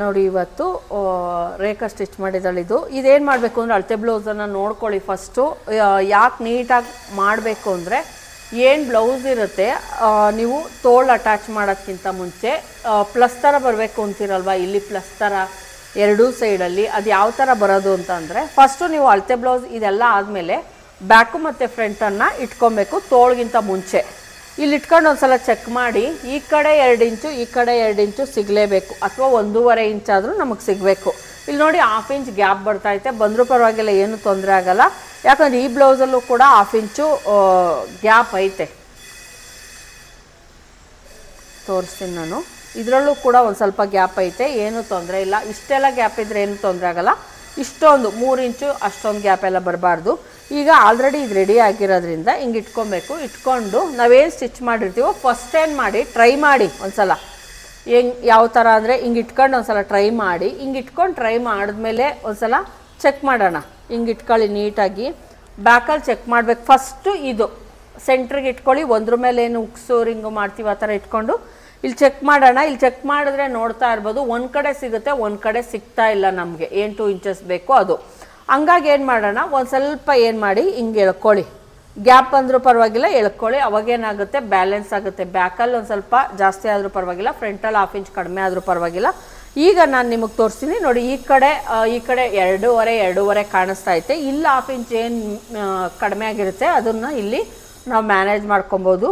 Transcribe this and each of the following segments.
ನೋಡಿ ಇವತ್ತು ರೇಖಾ ಸ್ಟಿಚ್ ಮಾಡಿದಳಿದು ಇದೇನು ಮಾಡಬೇಕು ಅಂದರೆ ಅಳತೆ ಬ್ಲೌಸನ್ನು ನೋಡ್ಕೊಳ್ಳಿ ಫಸ್ಟು. ಯಾಕೆ ನೀಟಾಗಿ ಮಾಡಬೇಕು ಅಂದರೆ ಏನು ಬ್ಲೌಸ್ ಇರುತ್ತೆ ನೀವು ತೋಳು ಅಟ್ಯಾಚ್ ಮಾಡೋದಕ್ಕಿಂತ ಮುಂಚೆ ಪ್ಲಸ್ ಥರ ಬರಬೇಕು ಅಂತಿರಲ್ವ, ಇಲ್ಲಿ ಪ್ಲಸ್ ಥರ ಎರಡೂ ಸೈಡಲ್ಲಿ ಅದು ಯಾವ ಥರ ಬರೋದು ಅಂತ ಅಂದರೆ ಫಸ್ಟು ನೀವು ಅಳತೆ ಬ್ಲೌಸ್ ಇದೆಲ್ಲ ಆದಮೇಲೆ ಬ್ಯಾಕು ಮತ್ತು ಫ್ರಂಟನ್ನು ಇಟ್ಕೊಬೇಕು ತೋಳಿಗಿಂತ ಮುಂಚೆ. ಇಲ್ಲಿ ಇಟ್ಕೊಂಡು ಒಂದು ಸಲ ಚೆಕ್ ಮಾಡಿ, ಈ ಕಡೆ 2 ಇಂಚು ಈ ಕಡೆ 2 ಇಂಚು ಸಿಗಲೇಬೇಕು, ಅಥವಾ 1.5 ಇಂಚಾದರೂ ನಮಗೆ ಸಿಗಬೇಕು. ಇಲ್ಲಿ ನೋಡಿ 1/2 ಇಂಚ್ ಗ್ಯಾಪ್ ಬರ್ತಾಯಿದೆ, ಬಂದರೂ ಪರವಾಗಿಲ್ಲ, ಏನೂ ತೊಂದರೆ ಆಗಲ್ಲ. ಯಾಕಂದರೆ ಈ ಬ್ಲೌಸಲ್ಲೂ ಕೂಡ 1/2 ಇಂಚು ಗ್ಯಾಪ್ ಐತೆ. ತೋರಿಸ್ತೀನಿ ನಾನು, ಇದರಲ್ಲೂ ಕೂಡ ಒಂದು ಸ್ವಲ್ಪ ಗ್ಯಾಪ್ ಐತೆ, ಏನೂ ತೊಂದರೆ ಇಲ್ಲ. ಇಷ್ಟೆಲ್ಲ ಗ್ಯಾಪ್ ಇದ್ದರೆ ಏನೂ ತೊಂದರೆ ಆಗಲ್ಲ. ಇಷ್ಟೊಂದು 3 ಇಂಚು ಅಷ್ಟೊಂದು ಗ್ಯಾಪ್ ಎಲ್ಲ ಬರಬಾರ್ದು. ಈಗ ಆಲ್ರೆಡಿ ಇದು ರೆಡಿ ಆಗಿರೋದ್ರಿಂದ ಹಿಂಗೆ ಇಟ್ಕೊಬೇಕು. ಇಟ್ಕೊಂಡು ನಾವೇನು ಸ್ಟಿಚ್ ಮಾಡಿರ್ತೀವೋ ಫಸ್ಟ್ ಏನು ಮಾಡಿ ಟ್ರೈ ಮಾಡಿ ಒಂದು ಸಲ, ಯಾವ ಥರ ಅಂದರೆ ಹಿಂಗೆ ಇಟ್ಕೊಂಡು ಒಂದು ಸಲ ಟ್ರೈ ಮಾಡಿ. ಹಿಂಗೆ ಇಟ್ಕೊಂಡು ಟ್ರೈ ಮಾಡಿದ್ಮೇಲೆ ಒಂದು ಸಲ ಚೆಕ್ ಮಾಡೋಣ. ಹಿಂಗೆ ಇಟ್ಕೊಳ್ಳಿ ನೀಟಾಗಿ, ಬ್ಯಾಕಲ್ಲಿ ಚೆಕ್ ಮಾಡಬೇಕು. ಫಸ್ಟು ಇದು ಸೆಂಟ್ರಿಗೆ ಇಟ್ಕೊಳ್ಳಿ, ಒಂದ್ರ ಮೇಲೆ ಏನು ಉಕ್ಸು ರಿಂಗು ಮಾಡ್ತೀವಿ ಆ ಥರ ಇಟ್ಕೊಂಡು ಇಲ್ಲಿ ಚೆಕ್ ಮಾಡೋಣ. ಇಲ್ಲಿ ಚೆಕ್ ಮಾಡಿದ್ರೆ ನೋಡ್ತಾ ಇರ್ಬೋದು, ಒಂದು ಕಡೆ ಸಿಗುತ್ತೆ, ಒಂದು ಕಡೆ ಸಿಗ್ತಾ ಇಲ್ಲ ನಮಗೆ, ಏನು 2 ಇಂಚಸ್ ಬೇಕು ಅದು. ಹಂಗಾಗಿ ಏನು ಮಾಡೋಣ, ಒಂದು ಸ್ವಲ್ಪ ಏನು ಮಾಡಿ ಹಿಂಗೆ ಎಳ್ಕೊಳ್ಳಿ, ಗ್ಯಾಪ್ ಅಂದರೂ ಪರವಾಗಿಲ್ಲ ಎಳ್ಕೊಳ್ಳಿ. ಅವಾಗೇನಾಗುತ್ತೆ ಬ್ಯಾಲೆನ್ಸ್ ಆಗುತ್ತೆ. ಬ್ಯಾಕಲ್ಲಿ ಒಂದು ಸ್ವಲ್ಪ ಜಾಸ್ತಿ ಆದರೂ ಪರವಾಗಿಲ್ಲ, ಫ್ರಂಟಲ್ಲಿ 1/2 ಇಂಚ್ ಕಡಿಮೆ ಆದರೂ ಪರವಾಗಿಲ್ಲ. ಈಗ ನಾನು ನಿಮಗೆ ತೋರಿಸ್ತೀನಿ ನೋಡಿ, ಈ ಕಡೆ 2.5 ಕಾಣಿಸ್ತಾ ಐತೆ. ಇಲ್ಲಿ 1/2 ಇಂಚ್ ಏನು ಕಡಿಮೆ ಆಗಿರುತ್ತೆ ಅದನ್ನು ಇಲ್ಲಿ ನಾವು ಮ್ಯಾನೇಜ್ ಮಾಡ್ಕೊಬೋದು.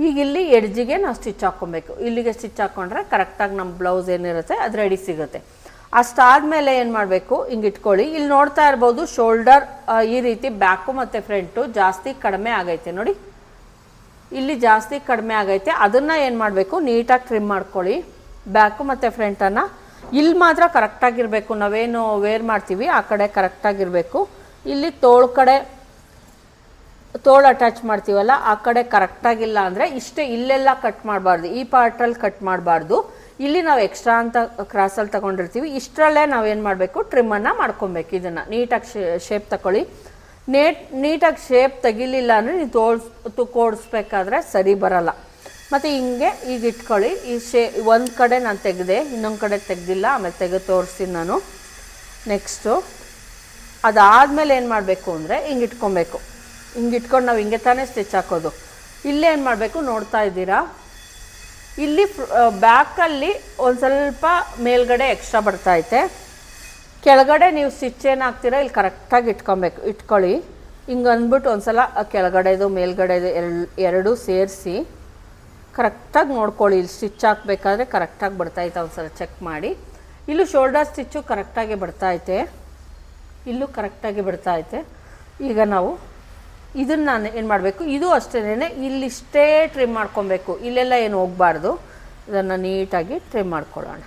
ಈಗ ಇಲ್ಲಿ ಎಡ್ಜಿಗೆ ನಾವು ಸ್ಟಿಚ್ ಹಾಕ್ಕೊಬೇಕು. ಇಲ್ಲಿಗೆ ಸ್ಟಿಚ್ ಹಾಕ್ಕೊಂಡ್ರೆ ಕರೆಕ್ಟಾಗಿ ನಮ್ಮ ಬ್ಲೌಸ್ ಏನಿರುತ್ತೆ ಅದು ರೆಡಿ ಸಿಗುತ್ತೆ. ಅಷ್ಟಾದಮೇಲೆ ಏನು ಮಾಡಬೇಕು, ಹಿಂಗೆ ಇಟ್ಕೊಳ್ಳಿ. ಇಲ್ಲಿ ನೋಡ್ತಾ ಇರ್ಬೋದು ಶೋಲ್ಡರ್ ಈ ರೀತಿ ಬ್ಯಾಕು ಮತ್ತು ಫ್ರಂಟು ಜಾಸ್ತಿ ಕಡಿಮೆ ಆಗೈತೆ ನೋಡಿ, ಇಲ್ಲಿ ಜಾಸ್ತಿ ಕಡಿಮೆ ಆಗೈತೆ. ಅದನ್ನು ಏನು ಮಾಡಬೇಕು, ನೀಟಾಗಿ ಟ್ರಿಮ್ ಮಾಡ್ಕೊಳ್ಳಿ ಬ್ಯಾಕು ಮತ್ತು ಫ್ರಂಟನ್ನು. ಇಲ್ಲಿ ಮಾತ್ರ ಕರೆಕ್ಟಾಗಿರಬೇಕು, ನಾವೇನು ವೇರ್ ಮಾಡ್ತೀವಿ ಆ ಕಡೆ ಕರೆಕ್ಟಾಗಿರಬೇಕು. ಇಲ್ಲಿ ತೋಳು ಅಟ್ಯಾಚ್ ಮಾಡ್ತೀವಲ್ಲ ಆ ಕಡೆ ಕರೆಕ್ಟಾಗಿಲ್ಲ ಅಂದರೆ ಇಷ್ಟೇ, ಇಲ್ಲೆಲ್ಲ ಕಟ್ ಮಾಡಬಾರ್ದು, ಈ ಪಾರ್ಟಲ್ಲಿ ಕಟ್ ಮಾಡಬಾರ್ದು. ಇಲ್ಲಿ ನಾವು ಎಕ್ಸ್ಟ್ರಾ ಅಂತ ಕ್ರಾಸಲ್ಲಿ ತೊಗೊಂಡಿರ್ತೀವಿ, ಇಷ್ಟರಲ್ಲೇ ನಾವೇನು ಮಾಡಬೇಕು ಟ್ರಿಮ್ಮನ್ನು ಮಾಡ್ಕೊಬೇಕು. ಇದನ್ನು ನೀಟಾಗಿ ಶೇಪ್ ತಗೊಳ್ಳಿ. ನೀಟಾಗಿ ಶೇಪ್ ತೆಗಿಲಿಲ್ಲ ಅಂದರೆ ನೀವು ಕೋಡಿಸ್ಬೇಕಾದ್ರೆ ಸರಿ ಬರಲ್ಲ. ಮತ್ತು ಹಿಂಗೆ ಈಗ ಇಟ್ಕೊಳ್ಳಿ. ಈ ಒಂದು ಕಡೆ ನಾನು ತೆಗೆದೆ, ಇನ್ನೊಂದು ಕಡೆ ತೆಗೆದಿಲ್ಲ, ಆಮೇಲೆ ತೆಗೆದು ತೋರಿಸ್ತೀನಿ ನಾನು. ನೆಕ್ಸ್ಟು ಅದಾದಮೇಲೆ ಏನು ಮಾಡಬೇಕು ಅಂದರೆ ಹಿಂಗೆ ಇಟ್ಕೊಬೇಕು. ಹಿಂಗೆ ಇಟ್ಕೊಂಡು ನಾವು ಹಿಂಗೆ ತಾನೇ ಸ್ಟಿಚ್ ಹಾಕೋದು. ಇಲ್ಲೇ ಏನು ಮಾಡಬೇಕು ನೋಡ್ತಾ ಇದ್ದೀರಾ, ಇಲ್ಲಿ ಬ್ಯಾಕಲ್ಲಿ ಒಂದು ಸ್ವಲ್ಪ ಮೇಲ್ಗಡೆ ಎಕ್ಸ್ಟ್ರಾ ಬರ್ತಾಯಿದೆ. ಕೆಳಗಡೆ ನೀವು ಸ್ಟಿಚ್ ಏನು ಹಾಕ್ತೀರಾ ಇಲ್ಲಿ ಕರೆಕ್ಟಾಗಿ ಇಟ್ಕೊಳ್ಳಿ. ಹಿಂಗೆ ಅಂದ್ಬಿಟ್ಟು ಒಂದು ಸಲ ಕೆಳಗಡೆದು ಮೇಲ್ಗಡೆದು ಎರಡೂ ಸೇರಿಸಿ ಕರೆಕ್ಟಾಗಿ ನೋಡ್ಕೊಳ್ಳಿ. ಇಲ್ಲಿ ಸ್ಟಿಚ್ ಹಾಕಬೇಕಾದ್ರೆ ಕರೆಕ್ಟಾಗಿ ಬರ್ತಾಯಿತ್ತು, ಒಂದು ಸಲ ಚೆಕ್ ಮಾಡಿ. ಇಲ್ಲೂ ಶೋಲ್ಡರ್ ಸ್ಟಿಚ್ಚು ಕರೆಕ್ಟಾಗಿ ಬರ್ತಾಯಿದೆ, ಇಲ್ಲೂ ಕರೆಕ್ಟಾಗಿ ಬರ್ತಾಯಿದೆ. ಈಗ ನಾವು ಇದನ್ನು ನಾನು ಏನು ಮಾಡಬೇಕು, ಇದು ಅಷ್ಟೇ ಇಲ್ಲಿಷ್ಟೇ ಟ್ರಿಮ್ ಮಾಡ್ಕೊಬೇಕು, ಇಲ್ಲೆಲ್ಲ ಏನು ಹೋಗಬಾರ್ದು. ಇದನ್ನು ನೀಟಾಗಿ ಟ್ರಿಮ್ ಮಾಡ್ಕೊಳ್ಳೋಣ.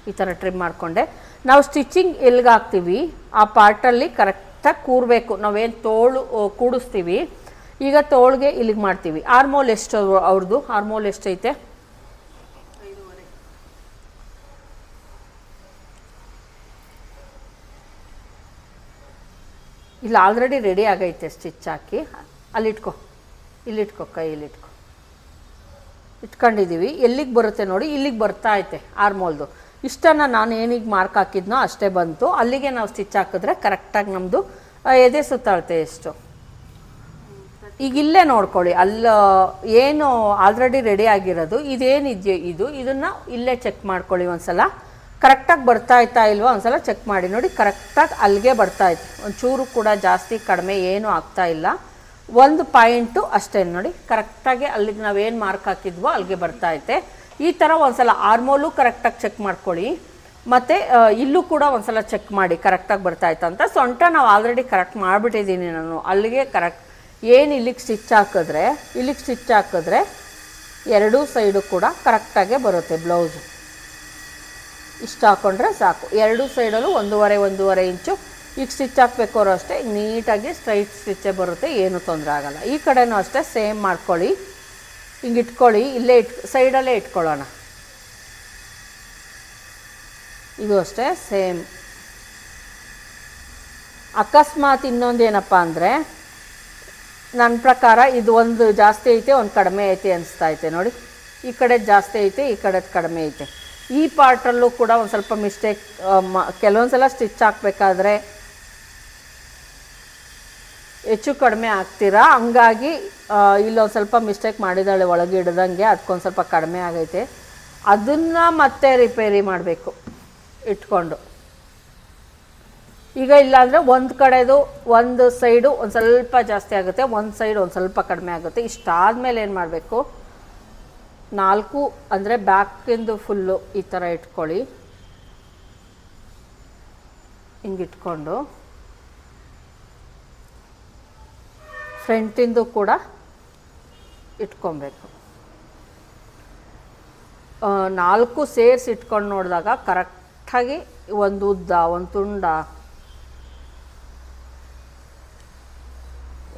ಈ ಥರ ಟ್ರಿಮ್ ಮಾಡಿಕೊಂಡೆ ನಾವು ಸ್ಟಿಚಿಂಗ್ ಎಲ್ಲಿಗೆ ಹಾಕ್ತೀವಿ ಆ ಪಾರ್ಟಲ್ಲಿ ಕರೆಕ್ಟಾಗಿ ಕೂರಬೇಕು. ನಾವೇನು ತೋಳು ಕೂಡಿಸ್ತೀವಿ, ಈಗ ತೋಳಿಗೆ ಇಲ್ಲಿಗೆ ಮಾಡ್ತೀವಿ. ಆರ್ಮೋಲ್ ಎಷ್ಟು ಅವ್ರದ್ದು, ಆರ್ಮೋಲ್ ಎಷ್ಟೈತೆ, 5.5. ಇಲ್ಲಿ ಆಲ್ರೆಡಿ ರೆಡಿ ಆಗೈತೆ ಸ್ಟಿಚ್ ಹಾಕಿ. ಅಲ್ಲಿಟ್ಕೊ, ಇಲ್ಲಿಟ್ಕೊ, ಕೈಯಲ್ಲಿಟ್ಕೊ, ಇಟ್ಕೊಂಡಿದ್ದೀವಿ. ಎಲ್ಲಿಗೆ ಬರುತ್ತೆ ನೋಡಿ, ಇಲ್ಲಿಗೆ ಬರ್ತಾ ಐತೆ ಆರ್ಮೋಲ್ದು. ಇಷ್ಟನ್ನು ನಾನು ಏನಿಗೆ ಮಾರ್ಕ್ ಹಾಕಿದ್ನೋ ಅಷ್ಟೇ ಬಂತು. ಅಲ್ಲಿಗೆ ನಾವು ಸ್ಟಿಚ್ ಹಾಕಿದ್ರೆ ಕರೆಕ್ಟಾಗಿ ನಮ್ಮದು ಎದೆ ಸುತ್ತಾಳುತ್ತೆ ಎಷ್ಟು. ಈಗ ಇಲ್ಲೇ ನೋಡ್ಕೊಳ್ಳಿ, ಅಲ್ಲಿ ಏನು ಆಲ್ರೆಡಿ ರೆಡಿ ಆಗಿರೋದು ಇದೇನಿದೆಯೋ ಇದನ್ನು ಇಲ್ಲೇ ಚೆಕ್ ಮಾಡ್ಕೊಳ್ಳಿ. ಒಂದು ಸಲ ಕರೆಕ್ಟಾಗಿ ಬರ್ತಾಯ್ತಾ ಇಲ್ವಾ ಒಂದ್ಸಲ ಚೆಕ್ ಮಾಡಿ ನೋಡಿ. ಕರೆಕ್ಟಾಗಿ ಅಲ್ಲಿಗೆ ಬರ್ತಾಯಿತ್ತು, ಒಂಚೂರು ಕೂಡ ಜಾಸ್ತಿ ಕಡಿಮೆ ಏನೂ ಆಗ್ತಾಯಿಲ್ಲ. 1 ಪಾಯಿಂಟು ಅಷ್ಟೇ ನೋಡಿ, ಕರೆಕ್ಟಾಗಿ ಅಲ್ಲಿಗೆ ನಾವೇನು ಮಾರ್ಕ್ ಹಾಕಿದ್ವೋ ಅಲ್ಲಿಗೆ ಬರ್ತಾಯಿದೆ. ಈ ಥರ ಒಂದು ಸಲ ಆರ್ಮೋಲು ಕರೆಕ್ಟಾಗಿ ಚೆಕ್ ಮಾಡ್ಕೊಳ್ಳಿ. ಮತ್ತು ಇಲ್ಲೂ ಕೂಡ ಒಂದು ಸಲ ಚೆಕ್ ಮಾಡಿ ಕರೆಕ್ಟಾಗಿ ಬರ್ತಾಯಿತ್ತು ಅಂತ. ಸೊಂಟ ನಾವು ಆಲ್ರೆಡಿ ಕರೆಕ್ಟ್ ಮಾಡಿಬಿಟ್ಟಿದ್ದೀನಿ ನಾನು. ಅಲ್ಲಿಗೆ ಕರೆಕ್ಟ್ ಏನು ಇಲ್ಲಿಗೆ ಸ್ಟಿಚ್ ಹಾಕಿದ್ರೆ ಎರಡೂ ಸೈಡು ಕೂಡ ಕರೆಕ್ಟಾಗೇ ಬರುತ್ತೆ ಬ್ಲೌಸು. ಇಷ್ಟು ಹಾಕ್ಕೊಂಡ್ರೆ ಸಾಕು. ಎರಡೂ ಸೈಡಲ್ಲೂ 1.5 ಇಂಚು. ಈಗ ಸ್ಟಿಚ್ ಹಾಕಬೇಕಾದ್ರೂ ಅಷ್ಟೇ ನೀಟಾಗಿ ಸ್ಟ್ರೈಟ್ ಸ್ಟಿಚ್ಚೇ ಬರುತ್ತೆ, ಏನೂ ತೊಂದರೆ ಆಗೋಲ್ಲ. ಈ ಕಡೆನೂ ಅಷ್ಟೇ ಸೇಮ್ ಮಾಡ್ಕೊಳ್ಳಿ. ಹಿಂಗೆ ಇಟ್ಕೊಳ್ಳಿ, ಇಲ್ಲೇ ಸೈಡಲ್ಲೇ ಇಟ್ಕೊಳ್ಳೋಣ. ಇದು ಅಷ್ಟೇ ಸೇಮ್. ಅಕಸ್ಮಾತ್ ಇನ್ನೊಂದೇನಪ್ಪ ಅಂದರೆ ನನ್ನ ಪ್ರಕಾರ ಇದು ಒಂದು ಜಾಸ್ತಿ ಐತೆ ಒಂದು ಕಡಿಮೆ ಐತೆ ಅನಿಸ್ತಾ ಐತೆ ನೋಡಿ. ಈ ಕಡೆ ಜಾಸ್ತಿ ಐತೆ, ಈ ಕಡೆ ಕಡಿಮೆ ಐತೆ. ಈ ಪಾರ್ಟಲ್ಲೂ ಕೂಡ ಒಂದು ಸ್ವಲ್ಪ ಮಿಸ್ಟೇಕ್, ಕೆಲವೊಂದು ಸಲ ಸ್ಟಿಚ್ ಹಾಕಬೇಕಾದ್ರೆ ಹೆಚ್ಚು ಕಡಿಮೆ ಆಗ್ತೀರಾ, ಹಂಗಾಗಿ ಇಲ್ಲೊಂದು ಸ್ವಲ್ಪ ಮಿಸ್ಟೇಕ್ ಮಾಡಿದ್ದಾಳೆ ಒಳಗೆ ಇಡ್ದಂಗೆ, ಅದಕ್ಕೊಂದು ಸ್ವಲ್ಪ ಕಡಿಮೆ ಆಗೈತೆ. ಅದನ್ನು ಮತ್ತೆ ರಿಪೇರಿ ಮಾಡಬೇಕು ಇಟ್ಕೊಂಡು. ಈಗ ಇಲ್ಲಾಂದರೆ ಒಂದು ಕಡೆದು ಒಂದು ಸೈಡು ಒಂದು ಸ್ವಲ್ಪ ಜಾಸ್ತಿ ಆಗುತ್ತೆ, ಒಂದು ಸೈಡ್ ಒಂದು ಸ್ವಲ್ಪ ಕಡಿಮೆ ಆಗುತ್ತೆ. ಇಷ್ಟಾದಮೇಲೆ ಏನು ಮಾಡಬೇಕು, 4 ಅಂದರೆ ಬ್ಯಾಕಿಂದು ಫುಲ್ಲು ಈ ಥರ ಇಟ್ಕೊಳ್ಳಿ. ಹಿಂಗಿಟ್ಕೊಂಡು ಫ್ರಂಟಿಂದು ಕೂಡ ಇಟ್ಕೊಬೇಕು. 4 ಸೇರಿಸಿ ಇಟ್ಕೊಂಡು ನೋಡಿದಾಗ ಕರೆಕ್ಟಾಗಿ ಒಂದು ಉದ್ದ ಒಂದು ತುಂಡ,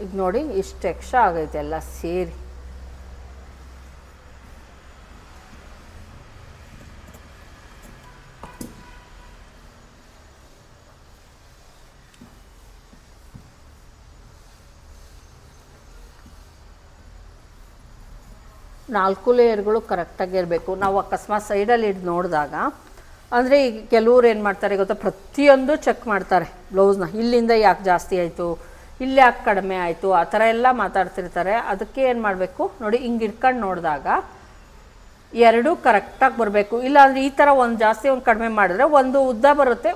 ಈಗ ನೋಡಿ ಇಷ್ಟು ಎಕ್ಸ್ಟ್ರಾ ಆಗೈತೆ ಎಲ್ಲ ಸೇರಿ. ನಾಲ್ಕು ಲೇಯರ್ಗಳು ಕರೆಕ್ಟಾಗಿ ಇರಬೇಕು. ನಾವು ಅಕಸ್ಮಾತ್ ಸೈಡಲ್ಲಿ ಹಿಡ್ದು ನೋಡಿದಾಗ, ಅಂದರೆ ಈಗ ಕೆಲವ್ರು ಏನು ಮಾಡ್ತಾರೆ ಗೊತ್ತಾ, ಪ್ರತಿಯೊಂದು ಚೆಕ್ ಮಾಡ್ತಾರೆ ಬ್ಲೌಸ್ನ. ಇಲ್ಲಿಂದ ಯಾಕೆ ಜಾಸ್ತಿ ಆಯಿತು, ಇಲ್ಲಿ ಯಾಕೆ ಕಡಿಮೆ ಆಯಿತು, ಆ ಥರ ಎಲ್ಲ ಮಾತಾಡ್ತಿರ್ತಾರೆ. ಅದಕ್ಕೆ ಏನು ಮಾಡಬೇಕು ನೋಡಿ, ಹಿಂಗೆ ಇಟ್ಕೊಂಡು ನೋಡಿದಾಗ ಎರಡೂ ಕರೆಕ್ಟಾಗಿ ಬರಬೇಕು. ಇಲ್ಲಾಂದರೆ ಈ ಥರ ಒಂದು ಜಾಸ್ತಿ ಒಂದು ಕಡಿಮೆ ಮಾಡಿದ್ರೆ ಒಂದು ಉದ್ದ ಬರುತ್ತೆ,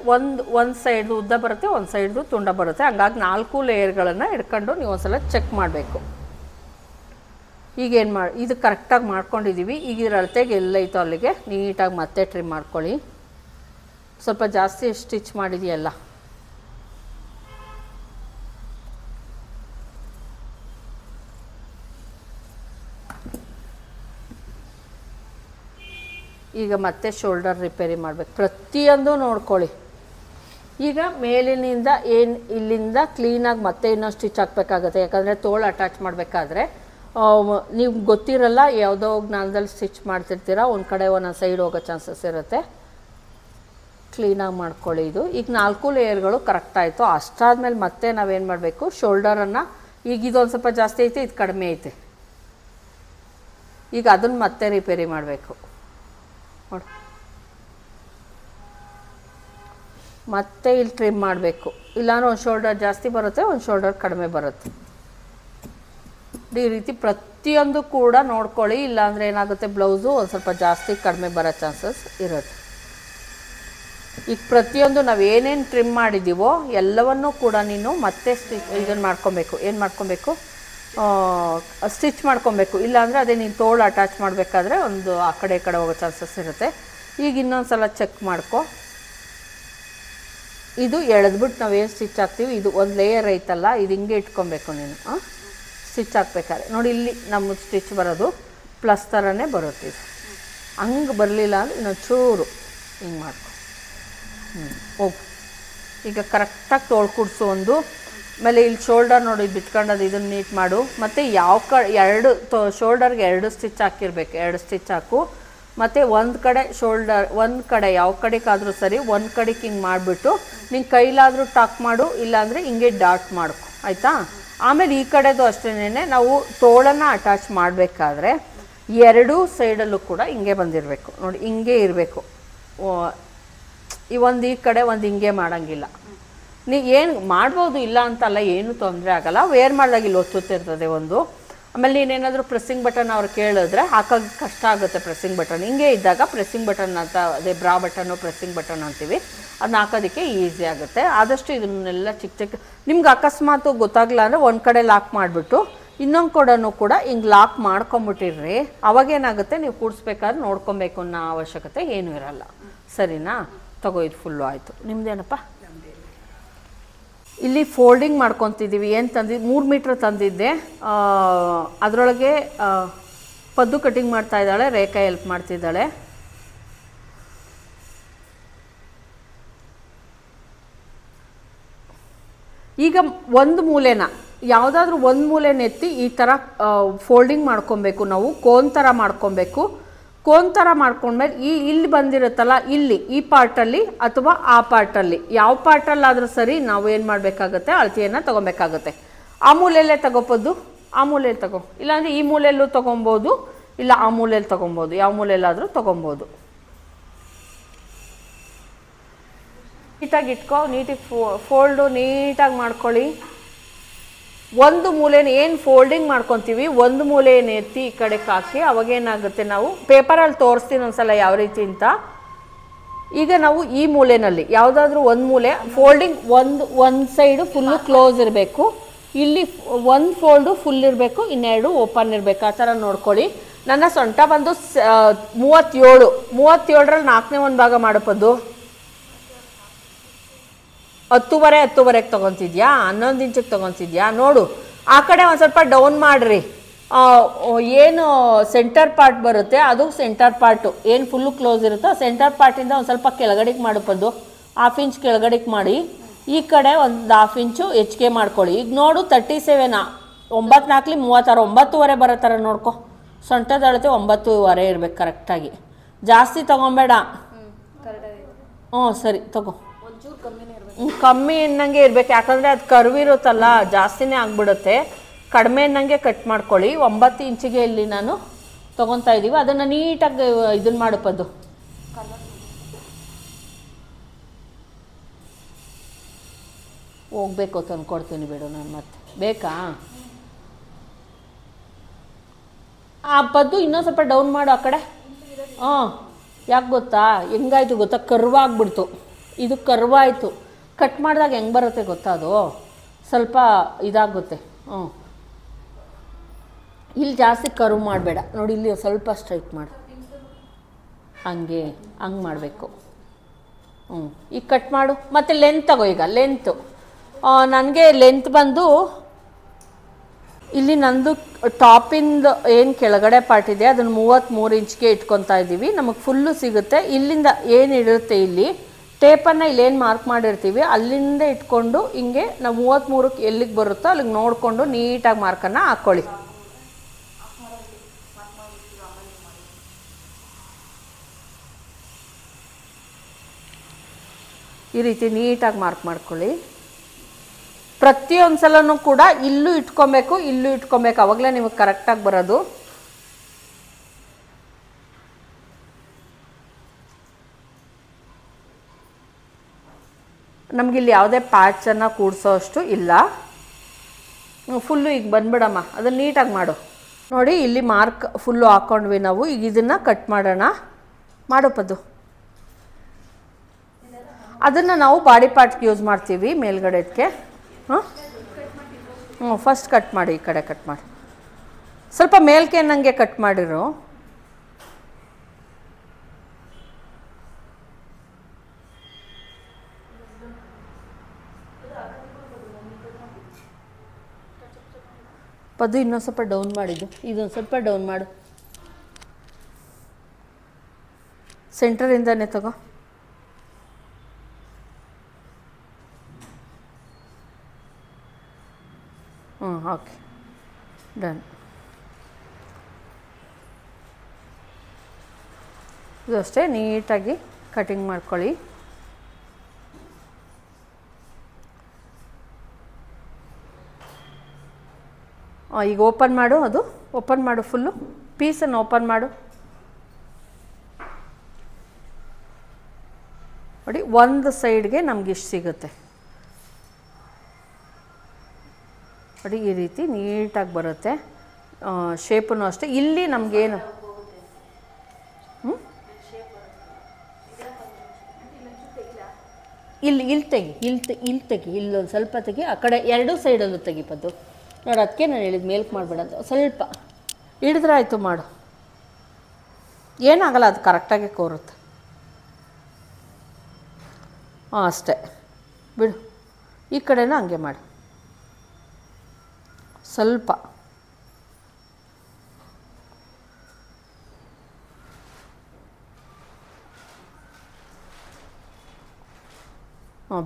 ಒಂದು ಸೈಡ್ದು ಉದ್ದ ಬರುತ್ತೆ, ಒಂದು ಸೈಡ್ದು ತುಂಡ ಬರುತ್ತೆ. ಹಂಗಾಗಿ 4 ಲೇಯರ್ಗಳನ್ನು ಹಿಡ್ಕೊಂಡು ನೀವು ಒಂದು ಸಲ ಚೆಕ್ ಮಾಡಬೇಕು. ಈಗೇನು ಇದು ಕರೆಕ್ಟಾಗಿ ಮಾಡ್ಕೊಂಡಿದ್ದೀವಿ. ಈಗ ಇದರ ಅಳತೆಗೆ ಎಲ್ಲೈತೋ ಅಲ್ಲಿಗೆ ನೀಟಾಗಿ ಮತ್ತೆ ಟ್ರಿಮ್ ಮಾಡ್ಕೊಳ್ಳಿ. ಸ್ವಲ್ಪ ಜಾಸ್ತಿ ಸ್ಟಿಚ್ ಮಾಡಿದೆಯಲ್ಲ, ಈಗ ಮತ್ತೆ ಶೋಲ್ಡರ್ ರಿಪೇರಿ ಮಾಡಬೇಕು. ಪ್ರತಿಯೊಂದು ನೋಡ್ಕೊಳ್ಳಿ. ಈಗ ಮೇಲಿನಿಂದ ಏನು ಇಲ್ಲಿಂದ ಕ್ಲೀನಾಗಿ ಮತ್ತೆ ಇನ್ನೊಂದು ಸ್ಟಿಚ್ ಹಾಕಬೇಕಾಗತ್ತೆ. ಯಾಕಂದರೆ ತೋಳು ಅಟ್ಯಾಚ್ ಮಾಡಬೇಕಾದ್ರೆ ನೀವು ಗೊತ್ತಿರಲ್ಲ, ಯಾವುದೋ ಜ್ಞಾನದಲ್ಲಿ ಸ್ಟಿಚ್ ಮಾಡ್ತಿರ್ತೀರ, ಒಂದು ಕಡೆ ಒಂದೊಂದು ಸೈಡ್ ಹೋಗೋ ಚಾನ್ಸಸ್ ಇರುತ್ತೆ. ಕ್ಲೀನಾಗಿ ಮಾಡ್ಕೊಳ್ಳಿ. ಇದು ಈಗ 4 ಲೇಯರ್ಗಳು ಕರೆಕ್ಟ್ ಆಯಿತು. ಅಷ್ಟಾದಮೇಲೆ ಮತ್ತೆ ನಾವೇನು ಮಾಡಬೇಕು, ಶೋಲ್ಡರನ್ನು, ಈಗ ಇದೊಂದು ಸ್ವಲ್ಪ ಜಾಸ್ತಿ ಐತೆ, ಇದು ಕಡಿಮೆ ಐತೆ, ಈಗ ಅದನ್ನು ಮತ್ತೆ ರಿಪೇರಿ ಮಾಡಬೇಕು. ನೋಡಿ, ಮತ್ತೆ ಇಲ್ಲಿ ಟ್ರಿಮ್ ಮಾಡಬೇಕು. ಇಲ್ಲಾಂದ್ರೆ ಒಂದು ಶೋಲ್ಡರ್ ಜಾಸ್ತಿ ಬರುತ್ತೆ, ಒಂದು ಶೋಲ್ಡರ್ ಕಡಿಮೆ ಬರುತ್ತೆ. ಈ ರೀತಿ ಪ್ರತಿಯೊಂದು ಕೂಡ ನೋಡ್ಕೊಳ್ಳಿ. ಇಲ್ಲಾಂದರೆ ಏನಾಗುತ್ತೆ, ಬ್ಲೌಸು ಒಂದು ಸ್ವಲ್ಪ ಜಾಸ್ತಿ ಕಡಿಮೆ ಬರೋ ಚಾನ್ಸಸ್ ಇರುತ್ತೆ. ಈಗ ಪ್ರತಿಯೊಂದು ನಾವು ಏನೇನು ಟ್ರಿಮ್ ಮಾಡಿದ್ದೀವೋ ಎಲ್ಲವನ್ನೂ ಕೂಡ ನೀನು ಮತ್ತೆ ಇದನ್ನು ಮಾಡ್ಕೊಬೇಕು. ಏನು ಮಾಡ್ಕೊಬೇಕು, ಸ್ಟಿಚ್ ಮಾಡ್ಕೊಬೇಕು. ಇಲ್ಲಾಂದರೆ ಅದೇ ನೀನು ತೋಳು ಅಟ್ಯಾಚ್ ಮಾಡಬೇಕಾದ್ರೆ ಒಂದು ಆ ಕಡೆ ಈ ಕಡೆ ಹೋಗೋ ಚಾನ್ಸಸ್ ಇರುತ್ತೆ. ಈಗ ಇನ್ನೊಂದು ಸಲ ಚೆಕ್ ಮಾಡ್ಕೊ. ಇದು ಎಳೆದ್ಬಿಟ್ಟು ನಾವೇನು ಸ್ಟಿಚ್ ಹಾಕ್ತೀವಿ, ಇದು ಒಂದು ಲೇಯರ್ ಐತಲ್ಲ, ಇದು ಹಿಂಗೆ ಇಟ್ಕೊಬೇಕು ನೀನು ಸ್ಟಿಚ್ ಹಾಕ್ಬೇಕಾದ್ರೆ. ನೋಡಿ, ಇಲ್ಲಿ ನಮ್ಮ ಸ್ಟಿಚ್ ಬರೋದು ಪ್ಲಸ್ ಥರನೇ ಬರುತ್ತೆ. ಇದು ಹಂಗೆ ಬರಲಿಲ್ಲ ಅಂದರೆ ಇನ್ನೊಂದು ಚೂರು ಹಿಂಗೆ ಮಾಡ್ಕೊ. ಹೋಗು. ಈಗ ಕರೆಕ್ಟಾಗಿ ತೋಳು ಕೂಡಿಸು. ಒಂದು ಆಮೇಲೆ ಇಲ್ಲಿ ಶೋಲ್ಡರ್ ನೋಡಿ ಬಿಟ್ಕೊಂಡದು, ಇದನ್ನು ನೀಟ್ ಮಾಡು. ಮತ್ತು ಯಾವ ಶೋಲ್ಡರ್ಗೆ 2 ಸ್ಟಿಚ್ ಹಾಕಿರ್ಬೇಕು. 2 ಸ್ಟಿಚ್ ಹಾಕು. ಮತ್ತು ಒಂದು ಕಡೆ ಶೋಲ್ಡರ್, ಒಂದು ಕಡೆ ಯಾವ ಕಡೆಗಾದರೂ ಸರಿ, ಒಂದು ಕಡೆಗೆ ಹಿಂಗೆ ಮಾಡಿಬಿಟ್ಟು ನಿಂಗೆ ಕೈಲಾದರೂ ಟಾಕ್ ಮಾಡು, ಇಲ್ಲಾಂದರೆ ಹಿಂಗೆ ಡಾಟ್ ಮಾಡ್ಕೊ, ಆಯಿತಾ. ಆಮೇಲೆ ಈ ಕಡೆದು ಅಷ್ಟೇನೆ, ನಾವು ತೋಳನ್ನು ಅಟ್ಯಾಚ್ ಮಾಡಬೇಕಾದ್ರೆ 2 ಸೈಡಲ್ಲೂ ಕೂಡ ಹಿಂಗೆ ಬಂದಿರಬೇಕು. ನೋಡಿ, ಹಿಂಗೆ ಇರಬೇಕು. ಒಂದು ಈ ಕಡೆ ಒಂದು ಹಿಂಗೆ ಮಾಡೋಂಗಿಲ್ಲ. ನೀವು ಏನು ಮಾಡ್ಬೋದು, ಇಲ್ಲ ಅಂತಲ್ಲ, ಏನೂ ತೊಂದರೆ ಆಗೋಲ್ಲ. ವೇರ್ ಮಾಡಿದಾಗ ಇಲ್ಲಿ ಒತ್ತುತ್ತಿರ್ತದೆ ಒಂದು. ಆಮೇಲೆ ನೀನೇನಾದರೂ ಪ್ರೆಸ್ಸಿಂಗ್ ಬಟನ್ ಅವ್ರು ಕೇಳಿದ್ರೆ ಹಾಕೋದು ಕಷ್ಟ ಆಗುತ್ತೆ. ಪ್ರೆಸ್ಸಿಂಗ್ ಬಟನ್ ಹಿಂಗೆ ಇದ್ದಾಗ ಪ್ರೆಸ್ಸಿಂಗ್ ಬಟನ್ ಅಂತ, ಅದೇ ಬ್ರಾ ಬಟನ್ನು ಪ್ರೆಸ್ಸಿಂಗ್ ಬಟನ್ ಅಂತೀವಿ, ಅದನ್ನ ಹಾಕೋದಕ್ಕೆ ಈಸಿ ಆಗುತ್ತೆ. ಆದಷ್ಟು ಇದನ್ನೆಲ್ಲ ಚಿಕ್ಕ ಚಿಕ್ಕ, ನಿಮ್ಗೆ ಅಕಸ್ಮಾತು ಗೊತ್ತಾಗಲ್ಲ ಅಂದರೆ ಒಂದು ಕಡೆ ಲಾಕ್ ಮಾಡಿಬಿಟ್ಟು ಇನ್ನೊಂದು ಕಡೆನೂ ಕೂಡ ಹಿಂಗೆ ಲಾಕ್ ಮಾಡ್ಕೊಂಬಿಟ್ಟಿರ್ರಿ. ಅವಾಗೇನಾಗುತ್ತೆ, ನೀವು ಕೂಡಿಸ್ಬೇಕಾದ್ರೆ ನೋಡ್ಕೊಬೇಕು ಅನ್ನೋ ಅವಶ್ಯಕತೆ ಏನೂ ಇರಲ್ಲ. ಸರಿನಾ? ತಗೋ, ಇದು ಫುಲ್ಲು ಆಯಿತು. ನಿಮ್ಮದೇನಪ್ಪ? ಇಲ್ಲಿ ಫೋಲ್ಡಿಂಗ್ ಮಾಡ್ಕೊತಿದ್ದೀವಿ. ಏನು ತಂದಿದ್ದು, 3 ಮೀಟ್ರ್ ತಂದಿದ್ದೆ. ಅದರೊಳಗೆ ಪದ್ದು ಕಟಿಂಗ್ ಮಾಡ್ತಾ ಇದ್ದಾಳೆ, ರೇಖಾ ಹೆಲ್ಪ್ ಮಾಡ್ತಿದ್ದಾಳೆ. ಈಗ ಒಂದು ಮೂಲೆನ, ಯಾವುದಾದ್ರೂ ಒಂದು ಮೂಲೆನ ಎತ್ತಿ ಈ ಥರ ಫೋಲ್ಡಿಂಗ್ ಮಾಡ್ಕೊಬೇಕು. ನಾವು ಕೋನ್ ಥರ ಮಾಡ್ಕೊಬೇಕು. ಕೋನ್ ಥರ ಮಾಡ್ಕೊಂಡ್ಮೇಲೆ ಇಲ್ಲಿ ಬಂದಿರುತ್ತಲ್ಲ, ಇಲ್ಲಿ ಈ ಪಾರ್ಟಲ್ಲಿ ಅಥವಾ ಆ ಪಾರ್ಟಲ್ಲಿ, ಯಾವ ಪಾರ್ಟಲ್ಲಾದರೂ ಸರಿ, ನಾವು ಏನು ಮಾಡಬೇಕಾಗತ್ತೆ, ಅಳತೆಯನ್ನು ತೊಗೊಬೇಕಾಗತ್ತೆ. ಆ ಮೂಲೆಯಲ್ಲೇ ತಗೋಬೋದು, ಆ ಮೂಲೆಯಲ್ಲಿ ತಗೋ, ಇಲ್ಲಾಂದರೆ ಈ ಮೂಲೆಯಲ್ಲೂ ತೊಗೊಬೋದು, ಇಲ್ಲ ಆ ಮೂಲೆಯಲ್ಲಿ ತೊಗೊಬೋದು, ಯಾವ ಮೂಲೆಯಲ್ಲಾದರೂ ತೊಗೊಬೋದು. ನೀಟಾಗಿ ಇಟ್ಕೊ, ನೀಟಾಗಿ ಫೋಲ್ಡು ನೀಟಾಗಿ ಮಾಡ್ಕೊಳ್ಳಿ. ಒಂದು ಮೂಲೆನ ಏನು ಫೋಲ್ಡಿಂಗ್ ಮಾಡ್ಕೊತೀವಿ ಒಂದು ಮೂಲೆಯನ್ನು ಎತ್ತಿ ಈ ಕಡೆಗೆ ಹಾಕಿ ಅವಾಗೇನಾಗುತ್ತೆ, ನಾವು ಪೇಪರಲ್ಲಿ ತೋರಿಸ್ತೀನಿ ಒಂದ್ಸಲ ಯಾವ ರೀತಿ ಅಂತ. ಈಗ ನಾವು ಈ ಮೂಲೆಯಲ್ಲಿ ಯಾವುದಾದ್ರೂ ಒಂದು ಮೂಲೆ ಫೋಲ್ಡಿಂಗ್ ಒಂದು ಸೈಡು ಫುಲ್ಲು ಕ್ಲೋಸ್ ಇರಬೇಕು, ಇಲ್ಲಿ ಒಂದು ಫೋಲ್ಡು ಫುಲ್ ಇರಬೇಕು, ಇನ್ನೆರಡು ಓಪನ್ ಇರಬೇಕು. ಆ ಥರ ನೋಡ್ಕೊಳ್ಳಿ. ನನ್ನ ಸೊಂಟ ಬಂದು 37ರಲ್ಲಿ 4ನೇ ಒಂದು ಭಾಗ ಮಾಡಬಹುದು. 10:30ಗೆ ತೊಗೊತಿದ್ಯಾ, 11 ಇಂಚಿಗೆ ತೊಗೊತಿದ್ಯಾ ನೋಡು. ಆ ಕಡೆ ಒಂದು ಸ್ವಲ್ಪ ಡೌನ್ ಮಾಡಿರಿ. ಏನು ಸೆಂಟರ್ ಪಾರ್ಟ್ ಬರುತ್ತೆ ಅದು ಸೆಂಟರ್ ಪಾರ್ಟು ಏನು ಫುಲ್ಲು ಕ್ಲೋಸ್ ಇರುತ್ತೋ ಸೆಂಟರ್ ಪಾರ್ಟಿಂದ ಒಂದು ಸ್ವಲ್ಪ ಕೆಳಗಡೆಗೆ ಮಾಡಬಹುದು. 1/2 ಇಂಚ್ ಕೆಳಗಡೆಗೆ ಮಾಡಿ, ಈ ಕಡೆ ಒಂದು 1/2 ಇಂಚು ಹೆಚ್ಚಿಗೆ ಮಾಡ್ಕೊಳ್ಳಿ. ಈಗ ನೋಡು 37, 9 4 36, 9:30 ಬರೋ ಥರ ನೋಡ್ಕೊ. ಸೊಂಟದ ಅಳತೆ 9:30 ಇರ್ಬೇಕು ಕರೆಕ್ಟಾಗಿ, ಜಾಸ್ತಿ ತೊಗೊಬೇಡ. ಸರಿ ತಗೋ. ಕಮ್ಮಿ ಅನ್ನಂಗೆ ಇರ್ಬೇಕು, ಯಾಕಂದರೆ ಅದು ಕರ್ವ್ ಇರುತ್ತಲ್ಲ ಜಾಸ್ತಿನೇ ಆಗಿಬಿಡುತ್ತೆ. ಕಡಿಮೆ ಅನ್ನಂಗೆ ಕಟ್ ಮಾಡ್ಕೊಳ್ಳಿ. 9 ಇಂಚಿಗೆ ಇಲ್ಲಿ ನಾನು ತೊಗೊತಾ ಇದ್ದೀವಿ. ಅದನ್ನು ನೀಟಾಗಿ ಇದನ್ನು ಮಾಡಪ್ಪದು. ಹೋಗ್ಬೇಕು ತಂದ್ಕೊಡ್ತೀನಿ ಬಿಡು ನಾನು. ಮತ್ತೆ ಬೇಕಾ ಆ ಪದ್ದು ಇನ್ನೊಂದು ಸ್ವಲ್ಪ ಡೌನ್ ಮಾಡು ಆ ಕಡೆ. ಯಾಕೆ ಗೊತ್ತಾ, ಹೆಂಗಾಯ್ತು ಗೊತ್ತಾ, ಕರ್ವಾಗ್ಬಿಡ್ತು. ಇದು ಕರ್ವಾಯಿತು. ಕಟ್ ಮಾಡಿದಾಗ ಹೆಂಗೆ ಬರುತ್ತೆ ಗೊತ್ತಾ, ಅದು ಸ್ವಲ್ಪ ಇದಾಗುತ್ತೆ. ಇಲ್ಲಿ ಜಾಸ್ತಿ ಕರ್ವ್ ಮಾಡಬೇಡ ನೋಡಿ, ಇಲ್ಲಿ ಸ್ವಲ್ಪ ಸ್ಟ್ರೈಟ್ ಮಾಡು. ಹಂಗೆ ಮಾಡಬೇಕು. ಈಗ ಕಟ್ ಮಾಡು. ಮತ್ತು ಲೆಂತ್ ತಗೋ. ಈಗ ಲೆಂತು ನನಗೆ ಲೆಂತ್ ಬಂದು ಇಲ್ಲಿ ನಂದು ಟಾಪಿಂದ ಏನು ಕೆಳಗಡೆ ಪಾರ್ಟ್ ಇದೆ ಅದನ್ನು 33 ಇಂಚ್ಗೆ ಇಟ್ಕೊತಾ ಇದ್ದೀವಿ. ನಮಗೆ ಫುಲ್ಲು ಸಿಗುತ್ತೆ. ಇಲ್ಲಿಂದ ಏನು ಇರುತ್ತೆ ಇಲ್ಲಿ ಟೇಪನ್ನು ಇಲ್ಲೇನು ಮಾರ್ಕ್ ಮಾಡಿರ್ತೀವಿ ಅಲ್ಲಿಂದ ಇಟ್ಕೊಂಡು ಹಿಂಗೆ ನಾವು 33ಕ್ಕೆ ಎಲ್ಲಿಗೆ ಬರುತ್ತೋ ಅಲ್ಲಿಗೆ ನೋಡಿಕೊಂಡು ನೀಟಾಗಿ ಮಾರ್ಕನ್ನು ಹಾಕ್ಕೊಳ್ಳಿ. ಈ ರೀತಿ ನೀಟಾಗಿ ಮಾರ್ಕ್ ಮಾಡ್ಕೊಳ್ಳಿ. ಪ್ರತಿಯೊಂದು ಸಲನೂ ಕೂಡ ಇಲ್ಲೂ ಇಟ್ಕೊಬೇಕು, ಇಲ್ಲೂ ಇಟ್ಕೊಬೇಕು, ಅವಾಗಲೇ ನಿಮಗೆ ಕರೆಕ್ಟಾಗಿ ಬರೋದು. ನಮಗಿಲ್ಲಿ ಯಾವುದೇ ಪ್ಯಾಚನ್ನು ಕೂಡಿಸೋ ಅಷ್ಟು ಇಲ್ಲ. ಫುಲ್ಲು ಈಗ ಬಂದ್ಬಿಡಮ್ಮ, ಅದನ್ನು ನೀಟಾಗಿ ಮಾಡು. ನೋಡಿ ಇಲ್ಲಿ ಮಾರ್ಕ್ ಫುಲ್ಲು ಹಾಕ್ಕೊಂಡ್ವಿ ನಾವು. ಈಗ ಇದನ್ನು ಕಟ್ ಮಾಡೋಣ. ಮಾಡೋಪದು ಅದನ್ನು ನಾವು ಬಾಡಿ ಪಾರ್ಟ್ಗೆ ಯೂಸ್ ಮಾಡ್ತೀವಿ ಮೇಲ್ಗಡೆಗೆ. ಫಸ್ಟ್ ಕಟ್ ಮಾಡಿ, ಈ ಕಡೆ ಕಟ್ ಮಾಡಿ. ಸ್ವಲ್ಪ ಮೇಲ್ಕೆ ನನಗೆ ಕಟ್ ಮಾಡಿರು. ಪದು ಇನ್ನೊಂದು ಸ್ವಲ್ಪ ಡೌನ್ ಮಾಡಿದ್ದು, ಇದೊಂದು ಸ್ವಲ್ಪ ಡೌನ್ ಮಾಡು. ಸೆಂಟರಿಂದನೇ ತಗೋ. Okay done. ಇದು ಅಷ್ಟೇ ನೀಟಾಗಿ ಕಟಿಂಗ್ ಮಾಡ್ಕೊಳ್ಳಿ. ಈಗ ಓಪನ್ ಮಾಡು. ಅದು ಓಪನ್ ಮಾಡು, ಫುಲ್ಲು ಪೀಸನ್ನು ಓಪನ್ ಮಾಡು. ನೋಡಿ ಒಂದು ಸೈಡ್ಗೆ ನಮ್ಗೆ ಇಷ್ಟು ಸಿಗುತ್ತೆ ನೋಡಿ, ಈ ರೀತಿ ನೀಟಾಗಿ ಬರುತ್ತೆ. ಶೇಪೂ ಅಷ್ಟೇ. ಇಲ್ಲಿ ನಮಗೇನು ಇಲ್ಲಿ ತೆಗಿ, ಇಲ್ಲೊಂದು ಸ್ವಲ್ಪ ತೆಗಿ. ಆ ಕಡೆ ಎರಡೂ ಸೈಡಲ್ಲೂ ತೆಗಿಪದ್ದು ನೋಡಿ. ಅದಕ್ಕೆ ನಾನು ಹೇಳಿದ್ದು ಮೇಲ್ಕ್ ಮಾಡಬೇಡ ಅಂತ. ಸ್ವಲ್ಪ ಹಿಡಿದ್ರೆ ಆಯಿತು, ಮಾಡು. ಏನಾಗಲ್ಲ, ಅದು ಕರೆಕ್ಟಾಗಿ ಕೋರುತ್ತೆ. ಅಷ್ಟೇ ಬಿಡು. ಈ ಕಡೆನೂ ಹಂಗೆ ಮಾಡು. ಸ್ವಲ್ಪ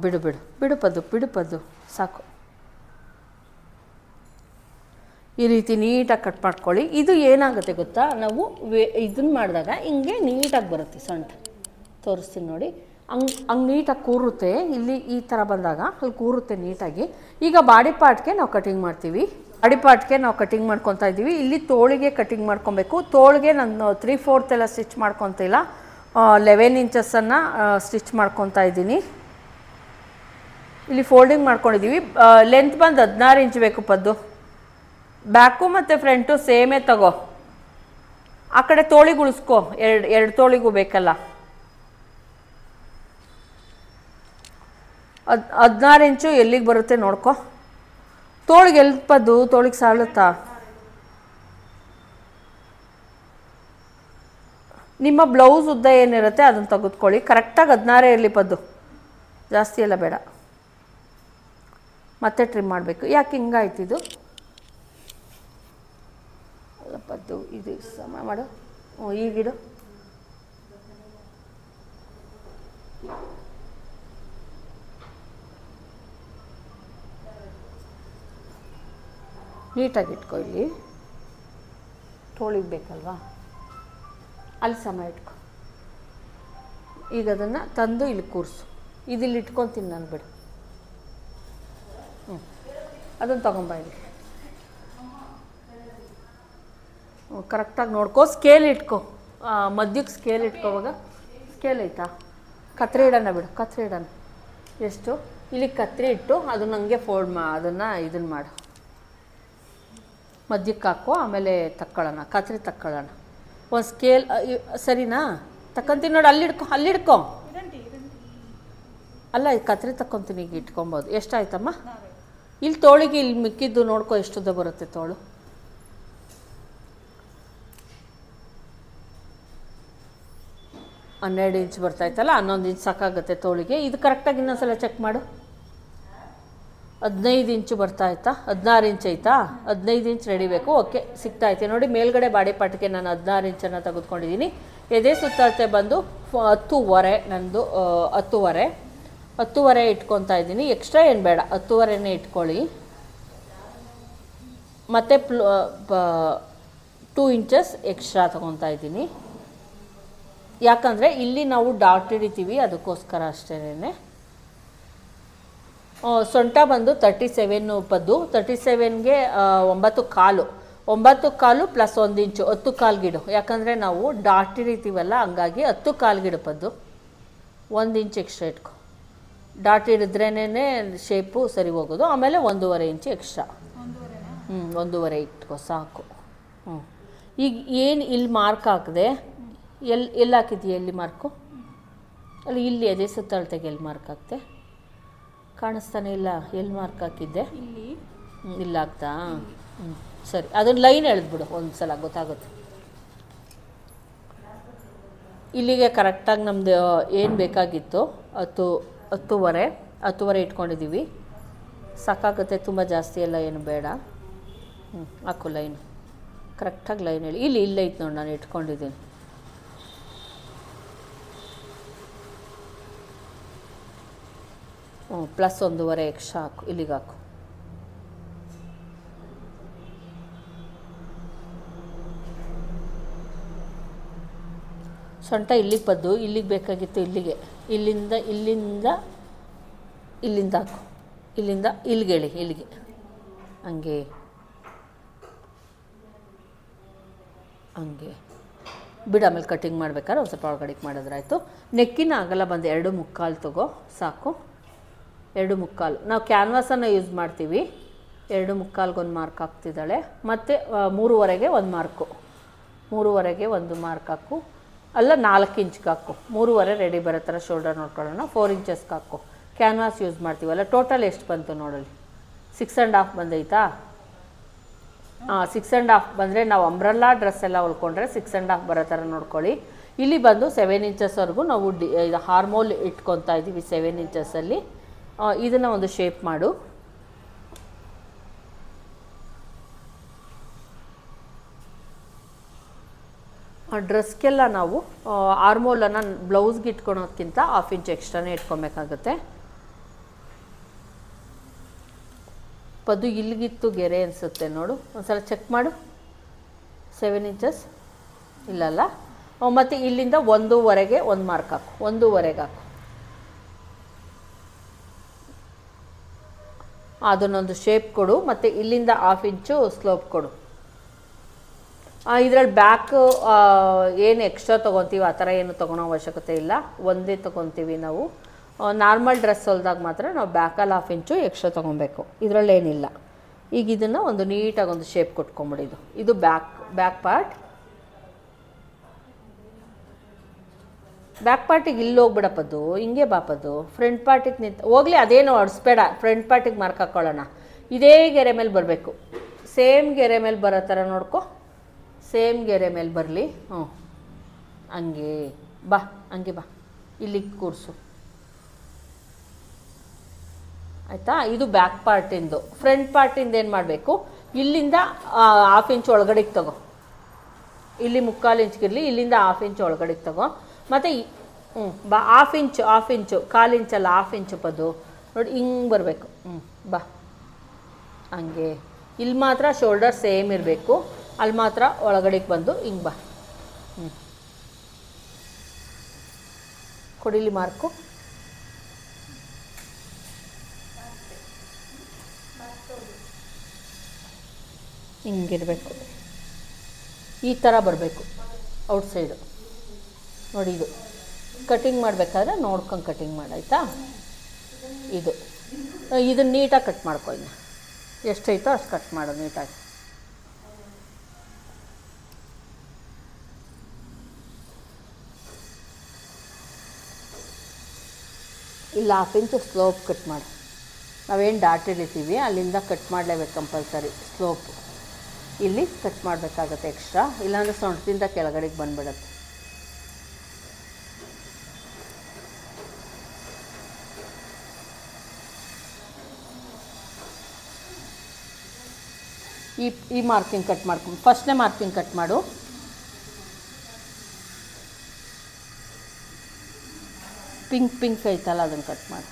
ಬಿಡು ಪದ್ದು ಸಾಕು. ಈ ರೀತಿ ನೀಟಾಗಿ ಕಟ್ ಮಾಡ್ಕೊಳ್ಳಿ. ಇದು ಏನಾಗುತ್ತೆ ಗೊತ್ತಾ, ನಾವು ಇದನ್ನು ಮಾಡಿದಾಗ ಹಿಂಗೆ ನೀಟಾಗಿ ಬರುತ್ತೆ. ಸೊಂಟ ತೋರಿಸ್ತೀನಿ ನೋಡಿ. ಹಂಗೆ ನೀಟಾಗಿ ಕೂರುತ್ತೆ. ಇಲ್ಲಿ ಈ ಥರ ಬಂದಾಗ ಅಲ್ಲಿ ಕೂರುತ್ತೆ ನೀಟಾಗಿ. ಈಗ ಬಾಡಿ ಪಾರ್ಟ್ಗೆ ನಾವು ಕಟಿಂಗ್ ಮಾಡ್ತೀವಿ. ಬಾಡಿ ಪಾರ್ಟ್ಗೆ ನಾವು ಕಟಿಂಗ್ ಮಾಡ್ಕೊತಾ ಇದ್ದೀವಿ. ಇಲ್ಲಿ ತೋಳಿಗೆ ಕಟಿಂಗ್ ಮಾಡ್ಕೊಬೇಕು. ತೋಳಿಗೆ ನಾನು 3/4 ಎಲ್ಲ ಸ್ಟಿಚ್ ಮಾಡ್ಕೊತಿಲ್ಲ, 11 ಇಂಚಸ್ಸನ್ನು ಸ್ಟಿಚ್ ಮಾಡ್ಕೊತಾ ಇದ್ದೀನಿ. ಇಲ್ಲಿ ಫೋಲ್ಡಿಂಗ್ ಮಾಡ್ಕೊಂಡಿದ್ದೀವಿ. ಲೆಂತ್ ಬಂದು 16 ಇಂಚ್ ಬೇಕು ಪದ್ದು. ಬ್ಯಾಕು ಮತ್ತು ಫ್ರಂಟು ಸೇಮೇ ತಗೋ. ಆ ಕಡೆ ತೋಳಿಗೆ ಉಳಿಸ್ಕೊ, ಎರಡು ತೋಳಿಗೂ ಬೇಕಲ್ಲ. 16 ಇಂಚು ಎಲ್ಲಿಗೆ ಬರುತ್ತೆ ನೋಡ್ಕೊ. ತೋಳಿಗೆ ಎಲ್ಲಿ ಪದ್ದು, ತೋಳಿಗೆ ಸಾಲುತ್ತಾ? ನಿಮ್ಮ ಬ್ಲೌಸ್ ಉದ್ದ ಏನಿರುತ್ತೆ ಅದನ್ನು ತೆಗೆದುಕೊಳ್ಳಿ. ಕರೆಕ್ಟಾಗಿ 16 ಇರಲಿ ಪದ್ದು, ಜಾಸ್ತಿ ಎಲ್ಲ ಬೇಡ. ಮತ್ತೆ ಟ್ರಿಮ್ ಮಾಡಬೇಕು. ಯಾಕೆ ಹಿಂಗಾಯ್ತಿದು ಪದ್ದು? ಇದು ಸಮ ಮಾಡು. ಈಗಿಡು. ನೀಟಾಗಿ ಇಟ್ಕೊ. ಇಲ್ಲಿ ತೋಳಿಗೆ ಬೇಕಲ್ವಾ, ಅಲ್ಲಿ ಸಮ ಇಟ್ಕೊ. ಈಗ ಅದನ್ನು ತಂದು ಇಲ್ಲಿ ಕೂರಿಸು. ಇದಿಲ್ಲಿ ಇಟ್ಕೊತೀನಿ ನಾನು, ಬಿಡು. ಅದನ್ನು ತಗೊಂಬ ಇಲ್ಲಿ. ಕರೆಕ್ಟಾಗಿ ನೋಡ್ಕೊ. ಸ್ಕೇಲ್ ಇಟ್ಕೊ, ಮಧ್ಯಕ್ಕೆ ಸ್ಕೇಲ್ ಇಟ್ಕೋವಾಗ. ಸ್ಕೇಲ್ ಐತಾ? ಕತ್ರಿ ಇಡೋಣ ಬಿಡು, ಕತ್ರಿ ಇಡೋಣ. ಎಷ್ಟು? ಇಲ್ಲಿಗೆ ಕತ್ರಿ ಇಟ್ಟು ಅದನ್ನು ಹಂಗೆ ಫೋಲ್ಡ್ ಅದನ್ನು ಇದನ್ನು ಮಾಡು. ಮಧ್ಯಕ್ಕೆ ಹಾಕೋ, ಆಮೇಲೆ ತಕ್ಕೊಳ್ಳೋಣ, ಕತ್ರಿ ತಕ್ಕೊಳ್ಳೋಣ. ಒಂದು ಸ್ಕೇಲ್ ಸರಿನಾ? ತಕ್ಕೊಂತೀನಿ ನೋಡಿ, ಅಲ್ಲಿಡ್ಕೊ. ಅಲ್ಲ, ಇದು ಕತ್ರಿ ತಕ್ಕೊತೀನಿ, ಈಗ ಇಟ್ಕೊಬೋದು. ಎಷ್ಟಾಯ್ತಮ್ಮ? ಇಲ್ಲಿ ತೋಳಿಗೆ ಇಲ್ಲಿ ಮಿಕ್ಕಿದ್ದು ನೋಡ್ಕೊ, ಎಷ್ಟುದ್ದ ಬರುತ್ತೆ ತೋಳು. ಹನ್ನೆರಡು ಇಂಚ್ ಬರ್ತಾಯ್ತಲ್ಲ, 11 ಇಂಚ್ ಸಾಕಾಗುತ್ತೆ ತೋಳಿಗೆ. ಇದು ಕರೆಕ್ಟಾಗಿ ಇನ್ನೊಂದ್ಸಲ ಚೆಕ್ ಮಾಡು. 15 ಇಂಚು ಬರ್ತಾಯ್ತಾ? 16 ಇಂಚ್ ಐತಾ? 15 ಇಂಚ್ ರೆಡಿ ಬೇಕು. ಓಕೆ, ಸಿಗ್ತಾಯ್ತೆ ನೋಡಿ. ಮೇಲ್ಗಡೆ ಬಾಡಿ ಪಾಟಿಗೆ ನಾನು 16 ಇಂಚನ್ನು ತೆಗೆದುಕೊಂಡಿದ್ದೀನಿ. ಎದೆ ಸುತ್ತಳತೆ ಬಂದು 10.5 ನಂದು. 10.5 ಇಟ್ಕೊತಾ ಇದ್ದೀನಿ. ಎಕ್ಸ್ಟ್ರಾ ಏನು ಬೇಡ, 10.5ನೇ ಇಟ್ಕೊಳ್ಳಿ. ಮತ್ತು 2 ಇಂಚಸ್ ಎಕ್ಸ್ಟ್ರಾ ತೊಗೊತಾ ಇದ್ದೀನಿ. ಯಾಕಂದರೆ ಇಲ್ಲಿ ನಾವು ಡಾಟ್ ಹಿಡಿತೀವಿ, ಅದಕ್ಕೋಸ್ಕರ ಅಷ್ಟೇನೆ. ಸೊಂಟ ಬಂದು 37 ಪದ್ದು. 37ಗೆ 9.25. 9.25 ಪ್ಲಸ್ 1 ಇಂಚು, 10 ಕಾಲು ಗಿಡು. ಯಾಕಂದರೆ ನಾವು ಡಾಟ್ ಹಿಡಿತೀವಲ್ಲ, ಹಂಗಾಗಿ 10 ಕಾಲು ಗಿಡು ಪದ್ದು. 1 ಇಂಚ್ ಎಕ್ಸ್ಟ್ರಾ ಇಟ್ಕೊ. ಡಾಟ್ ಹಿಡಿದ್ರೇನೆ ಶೇಪು ಸರಿ ಹೋಗೋದು. ಆಮೇಲೆ 1.5 ಇಂಚು ಎಕ್ಸ್ಟ್ರಾ. 1.5 ಇಟ್ಕೊ ಸಾಕು. ಈಗ ಏನು ಇಲ್ಲಿ ಮಾರ್ಕ್ ಹಾಕಿದೆ, ಎಲ್ಲಿ ಹಾಕಿದ್ದೀಯ? ಎಲ್ಲಿ ಮಾರ್ಕು? ಅಲ್ಲಿ ಇಲ್ಲಿ ಅದೇ ಸುತ್ತಳತೆಗೆ ಎಲ್ಲಿ ಮಾರ್ಕ್ ಹಾಕ್ತೆ? ಕಾಣಿಸ್ತಾನೆ ಇಲ್ಲ. ಎಲ್ಲಿ ಮಾರ್ಕ್ ಹಾಕಿದ್ದೆ? ಇಲ್ಲ ಆಗ್ತಾ? ಸರಿ, ಅದನ್ನು ಲೈನ್ ಎಳೆದ್ಬಿಡು, ಒಂದು ಸಲ ಗೊತ್ತಾಗುತ್ತೆ. ಇಲ್ಲಿಗೆ ಕರೆಕ್ಟಾಗಿ ನಮ್ಮದು ಏನು ಬೇಕಾಗಿತ್ತು 10.5 ಇಟ್ಕೊಂಡಿದ್ದೀವಿ. ಸಾಕಾಗುತ್ತೆ, ತುಂಬ ಜಾಸ್ತಿ ಎಲ್ಲ ಏನು ಬೇಡ. ಹಾಕು ಲೈನ್, ಕರೆಕ್ಟಾಗಿ ಲೈನ್ ಹೇಳಿ. ಇಲ್ಲೇ ಐತೆ ನೋಡಿ, ನಾನು ಇಟ್ಕೊಂಡಿದ್ದೀನಿ. ಪ್ಲಸ್ 1.5 ಎಕ್ಸ್ಟ್ರಾ ಹಾಕು, ಇಲ್ಲಿಗೆ ಹಾಕು. ಸೊಂಟ ಇಲ್ಲಿಗೆ ಬದ್ದು, ಇಲ್ಲಿಗೆ ಬೇಕಾಗಿತ್ತು ಇಲ್ಲಿಗೆ. ಇಲ್ಲಿಂದ ಹಾಕು, ಇಲ್ಲಿಂದ ಇಲ್ಲಿಗೆ ಹೇಳಿ, ಇಲ್ಲಿಗೆ ಹಂಗೆ ಬಿಡು. ಆಮೇಲೆ ಕಟ್ಟಿಂಗ್ ಮಾಡ್ಬೇಕಾದ್ರೆ ಒಂದು ಸ್ವಲ್ಪ ಒಳಗಡೆಗೆ ಮಾಡಿದ್ರಾಯ್ತು. ನೆಕ್ಕಿನ ಅಗಲ ಬಂದು 2.25 ತಗೋ ಸಾಕು. 2.25 ನಾವು ಕ್ಯಾನ್ವಾಸನ್ನು ಯೂಸ್ ಮಾಡ್ತೀವಿ. 2.25 ಒಂದು ಮಾರ್ಕ್ ಹಾಕ್ತಿದ್ದಾಳೆ. ಮತ್ತು 3.5ಗೆ ಒಂದು ಮಾರ್ಕು. 3.5ಗೆ ಒಂದು ಮಾರ್ಕ್ ಹಾಕು. ಅಲ್ಲ, 4 ಇಂಚ್ಗೆ ಹಾಕು. 3.5 ರೆಡಿ ಬರೋ ಥರ ಶೋಲ್ಡರ್ ನೋಡ್ಕೊಳ್ಳೋಣ. 4 ಇಂಚಸ್ಗೆ ಹಾಕು. ಕ್ಯಾನ್ವಾಸ್ ಯೂಸ್ ಮಾಡ್ತೀವಲ್ಲ. ಟೋಟಲ್ ಎಷ್ಟು ಬಂತು ನೋಡಲಿ. 6.5 ಬಂದೈತಾ? 6.5 ಬಂದರೆ ನಾವು ಅಂಬ್ರೆಲ್ಲಾ ಡ್ರೆಸ್ ಎಲ್ಲ ಹೊಲ್ಕೊಂಡ್ರೆ 6.5 ಬರೋ ಥರ ನೋಡ್ಕೊಳ್ಳಿ. ಇಲ್ಲಿ ಬಂದು 7 ಇಂಚಸ್ವರೆಗೂ ನಾವು ಇದು ಹಾರ್ಮೋಲ್ ಇಟ್ಕೊತಾ ಇದ್ದೀವಿ. 7 ಇಂಚಸ್ಸಲ್ಲಿ ಇದನ್ನು ಒಂದು ಶೇಪ್ ಮಾಡು. ಡ್ರೆಸ್ಗೆಲ್ಲ ನಾವು ಆರ್ಮೋಲನ್ನು ಬ್ಲೌಸ್ಗೆ ಇಟ್ಕೊಳೋದ್ಕಿಂತ 1/2 ಇಂಚ್ ಎಕ್ಸ್ಟ್ರಾನೇ ಇಟ್ಕೊಬೇಕಾಗುತ್ತೆ. ಪದು ಇಲ್ಲಿಗಿತ್ತು ಗೆರೆ ಅನಿಸುತ್ತೆ ನೋಡು, ಒಂದ್ಸಲ ಚೆಕ್ ಮಾಡು. 7 ಇಂಚಸ್ ಇಲ್ಲಲ್ಲ. ಮತ್ತು ಇಲ್ಲಿಂದ 1.5ಗೆ ಒಂದು ಮಾರ್ಕ್ ಹಾಕು. 1.5ಗೆ ಹಾಕು. ಅದನ್ನೊಂದು ಶೇಪ್ ಕೊಡು. ಮತ್ತು ಇಲ್ಲಿಂದ 1/2 ಇಂಚು ಸ್ಲೋಪ್ ಕೊಡು. ಇದರಲ್ಲಿ ಬ್ಯಾಕ್ ಏನು ಎಕ್ಸ್ಟ್ರಾ ತೊಗೊತೀವಿ ಆ ಥರ ಏನು ತೊಗೊಳೋ ಅವಶ್ಯಕತೆ ಇಲ್ಲ. ಒಂದೇ ತೊಗೊತೀವಿ ನಾವು. ನಾರ್ಮಲ್ ಡ್ರೆಸ್ ಹೊಲ್ದಾಗ ಮಾತ್ರ ನಾವು ಬ್ಯಾಕಲ್ಲಿ 1/2 ಇಂಚು ಎಕ್ಸ್ಟ್ರಾ ತೊಗೊಬೇಕು, ಇದರಲ್ಲೇನಿಲ್ಲ. ಈಗ ಇದನ್ನು ಒಂದು ನೀಟಾಗಿ ಒಂದು ಶೇಪ್ ಕೊಟ್ಕೊಂಬಿಡಿದು. ಇದು ಬ್ಯಾಕ್ ಪಾರ್ಟಿಗೆ ಇಲ್ಲಿ ಹೋಗ್ಬಿಡಪ್ಪದು, ಹಿಂಗೆ ಬಾಪದು. ಫ್ರಂಟ್ ಪಾರ್ಟಿಗೆ ಹೋಗ್ಲಿ, ಅದೇನು ಹೊಡಿಸ್ಬೇಡ. ಫ್ರಂಟ್ ಪಾರ್ಟಿಗೆ ಮಾರ್ಕ್ ಹಾಕ್ಕೊಳ್ಳೋಣ. ಇದೇ ಗೆರೆ ಮೇಲೆ ಬರಬೇಕು, ಸೇಮ್ ಗೆರೆ ಮೇಲೆ ಬರೋ ಥರ ನೋಡ್ಕೊ. ಸೇಮ್ ಗೆರೆ ಮೇಲೆ ಬರಲಿ. ಹಂಗೆ ಬಾ, ಹಂಗೆ ಬಾ, ಇಲ್ಲಿಗೆ ಕೂರಿಸು. ಆಯಿತಾ? ಇದು ಬ್ಯಾಕ್ ಪಾರ್ಟಿಂದು. ಫ್ರಂಟ್ ಪಾರ್ಟಿಂದ ಏನು ಮಾಡಬೇಕು, ಇಲ್ಲಿಂದ 1/2 ಇಂಚ್ ಒಳಗಡೆಗೆ ತಗೋ. ಇಲ್ಲಿ 3/4 ಇಂಚ್ಗಿರಲಿ, ಇಲ್ಲಿಂದ 1/2 ಇಂಚ್ ಒಳಗಡೆಗೆ ತಗೋ. ಮತ್ತು ಬಾ, 1/2 ಇಂಚು 1/4 ಇಂಚಲ್ಲ, 1/2 ಇಂಚು ಪದು ನೋಡಿ, ಹಿಂಗೆ ಬರಬೇಕು. ಬಾ, ಹಂಗೆ. ಇಲ್ಲಿ ಮಾತ್ರ ಶೋಲ್ಡರ್ ಸೇಮ್ ಇರಬೇಕು, ಅಲ್ಲಿ ಮಾತ್ರ ಒಳಗಡೆಗೆ ಬಂದು ಹಿಂಗೆ ಬಾ. ಕೊಡಿಲಿ ಮಾರ್ಕು. ಹಿಂಗಿರಬೇಕು, ಈ ಥರ ಬರಬೇಕು ಔಟ್ಸೈಡು. ನೋಡಿ, ಇದು ಕಟಿಂಗ್ ಮಾಡಬೇಕಾದ್ರೆ ನೋಡ್ಕೊಂಡು ಕಟಿಂಗ್ ಮಾಡಾಯ್ತಾ. ಇದನ್ನು ನೀಟಾಗಿ ಕಟ್ ಮಾಡ್ಕೊ. ಇನ್ನು ಎಷ್ಟೈತೋ ಅಷ್ಟು ಕಟ್ ಮಾಡು ನೀಟಾಗಿ. ಇಲ್ಲ 1/2 ಇಂಚು ಸ್ಲೋಪ್ ಕಟ್ ಮಾಡಿ. ನಾವೇನು ಡಾಟ್ ಇಳಿತೀವಿ ಅಲ್ಲಿಂದ ಕಟ್ ಮಾಡಲೇಬೇಕು ಕಂಪಲ್ಸರಿ. ಸ್ಲೋಪ್ ಇಲ್ಲಿ ಕಟ್ ಮಾಡಬೇಕಾಗತ್ತೆ ಎಕ್ಸ್ಟ್ರಾ, ಇಲ್ಲಾಂದರೆ ಸೊಂಟದಿಂದ ಕೆಳಗಡೆಗೆ ಬಂದುಬಿಡುತ್ತೆ. ಈ ಮಾರ್ಕಿಂಗ್ ಕಟ್ ಮಾಡ್ಕೊಂಡು ಫಸ್ಟ್ನೇ ಮಾರ್ಕಿಂಗ್ ಕಟ್ ಮಾಡು. ಪಿಂಕ್ ಐತಲ್ಲ, ಅದನ್ನು ಕಟ್ ಮಾಡು.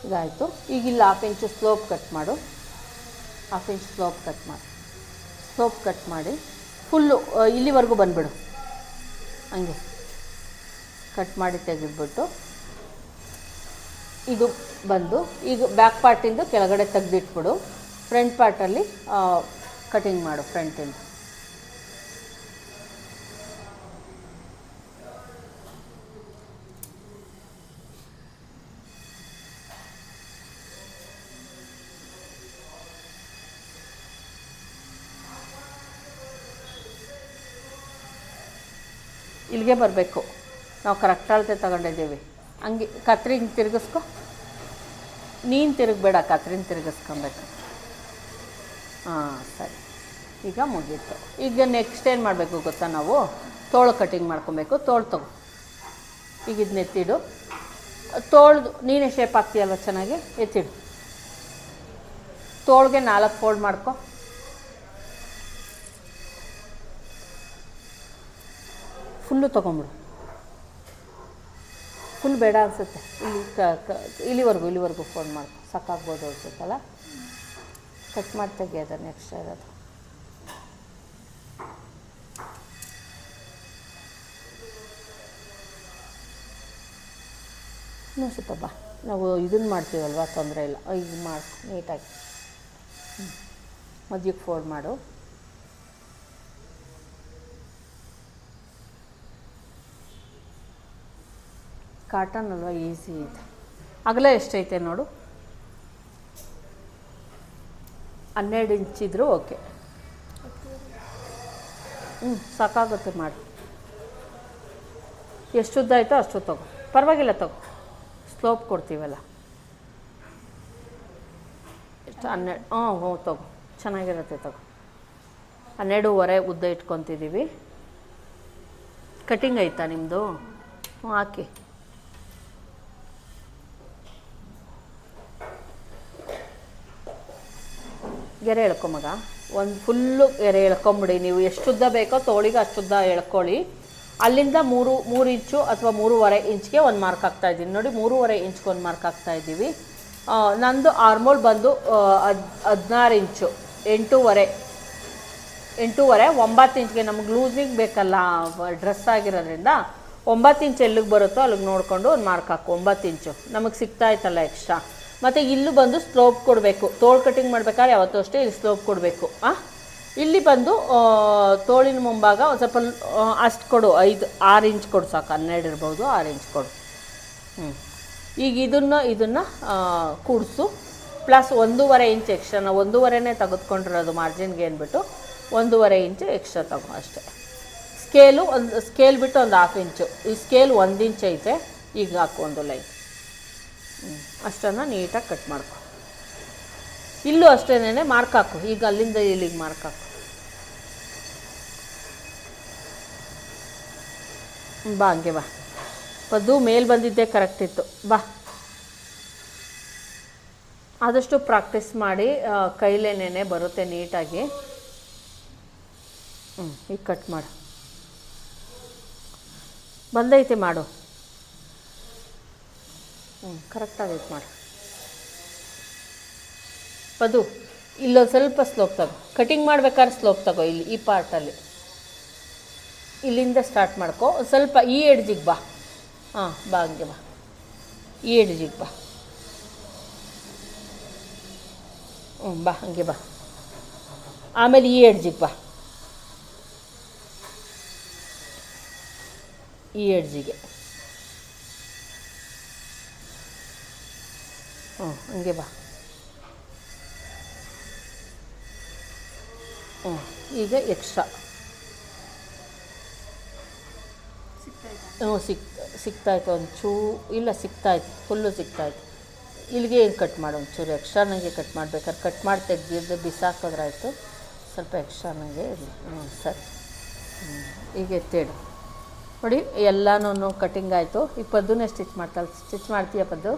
ಇದಾಯಿತು. ಈಗ ಇಲ್ಲಿ 1/2 ಇಂಚು ಸ್ಲೋಪ್ ಕಟ್ ಮಾಡು. 1/2 ಇಂಚ್ ಸ್ಲೋಪ್ ಕಟ್ ಮಾಡಿ. ಸ್ಲೋಪ್ ಕಟ್ ಮಾಡಿ ಫುಲ್ಲು ಇಲ್ಲಿವರೆಗೂ ಬಂದುಬಿಡು. ಹಂಗೆ ಕಟ್ ಮಾಡಿ ತೆಗೆದುಬಿಟ್ಟು ಇದು ಬಂದು ಈಗ ಬ್ಯಾಕ್ ಪಾರ್ಟಿಂದು ಕೆಳಗಡೆ ತೆಗೆದಿಟ್ಬಿಡು. ಫ್ರಂಟ್ ಪಾರ್ಟಲ್ಲಿ ಕಟಿಂಗ್ ಮಾಡು ಫ್ರಂಟಿಂದ. ಇಲ್ಲಿಗೆ ಬರಬೇಕು. ನಾವು ಕರೆಕ್ಟ್ ಅಳತೆ ತಗೊಂಡಿದ್ದೀವಿ. ಹಂಗೆ ಕತ್ರಿನ ತಿರುಗಿಸ್ಕೊ. ನೀನು ತಿರುಗಬೇಡ, ಕತ್ರಿನ ತಿರುಗಿಸ್ಕೊಬೇಕು. ಸರಿ, ಈಗ ಮುಗೀತು. ಈಗ ನೆಕ್ಸ್ಟ್ ಏನು ಮಾಡಬೇಕು ಗೊತ್ತಾ, ನಾವು ತೋಳು ಕಟಿಂಗ್ ಮಾಡ್ಕೊಬೇಕು. ತೋಳು ತಗೋ. ಈಗ ಇದನ್ನ ಎತ್ತಿಡು. ತೋಳ್ದು ನೀನೇ ಶೇಪ್ ಹಾಕ್ತೀಯಲ್ವ ಚೆನ್ನಾಗಿ, ಎತ್ತಿಡು. ತೋಳಿಗೆ 4 ಫೋಲ್ಡ್ ಮಾಡ್ಕೊ. ಫುಲ್ಲು ತೊಗೊಂಬಿಡು. ಫುಲ್ ಬೇಡ ಅನಿಸುತ್ತೆ. ಇಲ್ಲಿವರೆಗೂ ಫೋಲ್ಡ್ ಮಾಡ್ಕೊ. ಸಾಕಾಗ್ಬೋದು ಅನ್ಸುತ್ತಲ್ಲ. ಕಟ್ ಮಾಡಿ ತೆಗಿಯೋದ ನೆಕ್ಸ್ಟ್ ಇರೋದು. ಇನ್ನೂ ಸ್ವಲ್ಪ ಬಾ, ನಾವು ಇದನ್ನು ಮಾಡ್ತೀವಲ್ವ, ತೊಂದರೆ ಇಲ್ಲ. ಈಗ ಮಾಡಿ ನೀಟಾಗಿ ಮಧ್ಯಕ್ಕೆ ಫೋಲ್ಡ್ ಮಾಡು. ಕಾಟನ್ ಅಲ್ವಾ, ಈಸಿ ಇದೆ. ಅಗಲ ಎಷ್ಟೈತೆ ನೋಡು. 12 ಇಂಚಿದ್ರು ಓಕೆ. ಸಾಕಾಗುತ್ತೆ ಮಾಡು. ಎಷ್ಟು ಉದ್ದ ಆಯಿತೋ ಅಷ್ಟು ತಗೋ, ಪರವಾಗಿಲ್ಲ ತಗೋ. ಸ್ಲೋಪ್ ಕೊಡ್ತೀವಲ್ಲ. ಎಷ್ಟು 12? ತಗೋ, ಚೆನ್ನಾಗಿರುತ್ತೆ ತಗೋ. 12.5 ಉದ್ದ ಇಟ್ಕೊತಿದ್ದೀವಿ. ಕಟಿಂಗ್ ಆಯಿತಾ ನಿಮ್ಮದು? ಹಾಕಿ. ಗೆರೆ ಎಳ್ಕೊ ಮಗ. ಒಂದು ಫುಲ್ಲು ಗೆರೆ ಎಳ್ಕೊಂಬಿಡಿ. ನೀವು ಎಷ್ಟು ಉದ್ದ ಬೇಕೋ ತೋಳಿಗೆ ಅಷ್ಟುದ್ದ ಎಳ್ಕೊಳ್ಳಿ. ಅಲ್ಲಿಂದ 3 ಇಂಚು ಅಥವಾ 3.5 ಇಂಚ್ಗೆ ಒಂದು ಮಾರ್ಕ್ ಹಾಕ್ತಾಯಿದ್ದೀನಿ ನೋಡಿ. 3.5 ಇಂಚ್ಗೆ ಒಂದು ಮಾರ್ಕ್ ಹಾಕ್ತಾಯಿದ್ದೀವಿ. ನಂದು ಆರ್ಮೋಲ್ ಬಂದು 16 ಇಂಚು. 8.5 9 ಇಂಚ್ಗೆ ನಮಗೆ ಲೂಸಿಗೆ ಬೇಕಲ್ಲ ಡ್ರೆಸ್ ಆಗಿರೋದ್ರಿಂದ 9 ಇಂಚ್ ಎಲ್ಲಿಗೆ ಬರುತ್ತೋ ಅಲ್ಲಿಗೆ ನೋಡಿಕೊಂಡು ಒಂದು ಮಾರ್ಕ್ ಹಾಕು. 9 ಇಂಚು ನಮಗೆ ಸಿಗ್ತಾಯಿತ್ತಲ್ಲ ಎಕ್ಸ್ಟ್ರಾ. ಮತ್ತು ಇಲ್ಲೂ ಬಂದು ಸ್ಲೋಪ್ ಕೊಡಬೇಕು. ತೋಳು ಕಟಿಂಗ್ ಮಾಡ್ಬೇಕಾದ್ರೆ ಯಾವತ್ತೂ ಅಷ್ಟೇ ಇಲ್ಲಿ ಸ್ಲೋಪ್ ಕೊಡಬೇಕು. ಇಲ್ಲಿ ಬಂದು ತೋಳಿನ ಮುಂಭಾಗ ಒಂದು ಸ್ವಲ್ಪ ಅಷ್ಟು ಕೊಡು, 6 ಇಂಚ್ ಕೊಡು ಸಾಕು, 12 ಇರ್ಬೋದು, 6 ಇಂಚ್ ಕೊಡು. ಈಗ ಇದನ್ನು ಕೂಡಿಸು. ಪ್ಲಸ್ 1.5 ಇಂಚ್ ಎಕ್ಸ್ಟ್ರಾ, ನಾವು 1.5ನೇ ತೆಗೆದುಕೊಂಡಿರೋದು ಮಾರ್ಜಿನ್ಗೆ ಅಂದ್ಬಿಟ್ಟು 1.5 ಇಂಚು ಎಕ್ಸ್ಟ್ರಾ ತಗೋ ಅಷ್ಟೇ. ಸ್ಕೇಲ್ ಬಿಟ್ಟು ಒಂದು 1/2 ಇಂಚು, ಈ ಸ್ಕೇಲ್ 1 ಇಂಚ್ ಐತೆ, ಈಗ ಹಾಕು ಒಂದು ಲೈನ್. ಅಷ್ಟನ್ನು ನೀಟಾಗಿ ಕಟ್ ಮಾಡ್ಕೊ. ಇಲ್ಲೂ ಅಷ್ಟೇನೆ ಮಾರ್ಕ್ ಹಾಕು, ಈಗ ಅಲ್ಲಿಂದ ಇಲ್ಲಿಗೆ ಮಾರ್ಕ್ ಹಾಕು. ಬಾ ಹಂಗೆ ಬಾ, ಪದ್ದು ಮೇಲೆ ಬಂದಿದ್ದೇ ಕರೆಕ್ಟ್ ಇತ್ತು. ಬಾ, ಆದಷ್ಟು ಪ್ರಾಕ್ಟೀಸ್ ಮಾಡಿ, ಕೈಲೇನೇ ಬರುತ್ತೆ ನೀಟಾಗಿ. ಈಗ ಕಟ್ ಮಾಡು, ಬಂದೈತೆ ಮಾಡು. ಕರೆಕ್ಟಾಗೈತೆ ಮಾಡು. ಪದು ಇಲ್ಲೊಂದು ಸ್ವಲ್ಪ ಸ್ಲೋಪ್ ತಗೋ, ಕಟಿಂಗ್ ಮಾಡ್ಬೇಕಾದ್ರೆ ಸ್ಲೋಪ್ ತಗೋ. ಇಲ್ಲಿ ಈ ಪಾರ್ಟಲ್ಲಿ ಇಲ್ಲಿಂದ ಸ್ಟಾರ್ಟ್ ಮಾಡ್ಕೊ. ಒಂದು ಸ್ವಲ್ಪ ಈ ಎಡ್ಜಿಗೆ ಬಾ. ಬಾ ಹಂಗೆ ಬಾ, ಈ ಎಡ್ಜಿಗೆ ಬಾ. ಬಾ ಹಂಗೆ ಬಾ. ಆಮೇಲೆ ಈ ಎಡ್ಜಿಗೆ ಬಾ, ಈ ಎಡ್ಜಿಗೆ. ಹಂಗೆ ಬಾ. ಈಗ ಎಕ್ಸ್ಟ್ರಾ ಸಿಗ್ತಾಯಿತ್ತು ಒಂಚೂ, ಇಲ್ಲ ಸಿಗ್ತಾಯಿತ್ತು, ಫುಲ್ಲು ಸಿಗ್ತಾಯಿತ್ತು. ಇಲ್ಲಿಗೆ ಏನು ಕಟ್ ಮಾಡು, ಒಂಚೂರು ಎಕ್ಸ್ಟ್ರಾ ನನಗೆ ಕಟ್ ಮಾಡ್ಬೇಕಾದ್ರೆ ಕಟ್ ಮಾಡಿ ತೆಗೆದು ಬಿಸಾಕೋದ್ರಾಯ್ತು. ಸ್ವಲ್ಪ ಎಕ್ಸ್ಟ್ರಾ ನನಗೆ ಇರಲಿ. ಸರಿ, ಈಗ ಎತ್ತೇಳು ನೋಡಿ, ಎಲ್ಲನೂ ಕಟಿಂಗ್ ಆಯಿತು. ಈ ಪದ್ದುನೇ ಸ್ಟಿಚ್ ಮಾಡ್ತಾಳೆ. ಸ್ಟಿಚ್ ಮಾಡ್ತೀಯ ಪದ್ದು?